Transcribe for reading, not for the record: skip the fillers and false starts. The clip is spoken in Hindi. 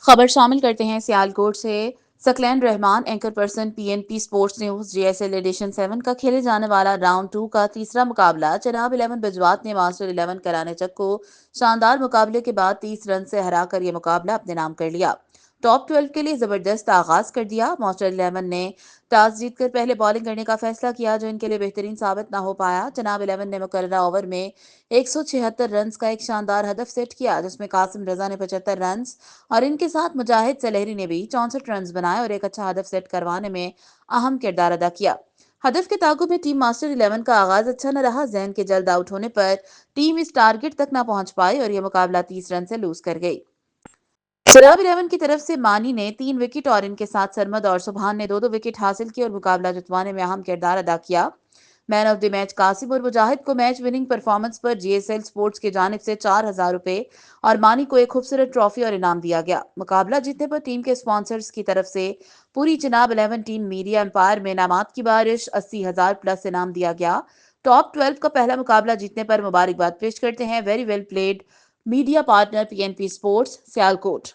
खबर शामिल करते हैं सियालकोट से। Saqlain Rehman anchor person PNP sports news JSL edition 7 का खेले जाने वाला राउंड 2 का तीसरा मुकाबला जनाब 11 बजवात ने मास्टर 11 कराने चक को शानदार मुकाबले के बाद 30 रन से हराकर यह मुकाबला अपने नाम कर लिया। टॉप 12 के लिए जबरदस्त आगाज कर दिया। मास्टर 11 ने टॉस जीतकर पहले बॉलिंग करने का फैसला किया, जो इनके लिए बेहतरीन साबित ना हो पाया। जनाब 11 ने मुकर्ररा ओवर में 176 रन का एक शानदार हदफ सेट किया, जिसमें कासिम रजा ने 75 रन और इनके साथ मुजाहिद सलेहरी ने भी 64 रन बनाए और एक अच्छा हदफ सेट करवाने में अहम किरदार अदा किया। हदफ के ताकुब में टीम मास्टर 11 का आगाज अच्छा न रहा। जैन के जल्द आउट होने पर टीम इस टारगेट तक न पहुंच पाई और यह मुकाबला 30 रन से लूज कर गई। जनाब 11 की तरफ से मानी ने 3 विकेट और इनके साथ सरमद और सुबहान ने 2-2 विकेट हासिल किए और मुकाबला जितवाने में अहम किरदार अदा किया। Man of the match Qasim और मुजाहिद को मैच विनिंग परफॉर्मेंस पर जीएसएल स्पोर्ट्स की जानिब से 4,000 रुपए और मानी को एक खूबसूरत ट्रॉफी और इनाम दिया गया। मुकाबला जीतने पर टीम के स्पॉन्सर्स की तरफ से पूरी जनाब 11 टीम मीडिया एम्पायर में इनामात की बारिश 80,000 प्लस इनाम दिया गया। टॉप 12 का पहला मुकाबला जीतने पर मुबारकबाद पेश करते हैं very well played media partner PNP sports Sialkot.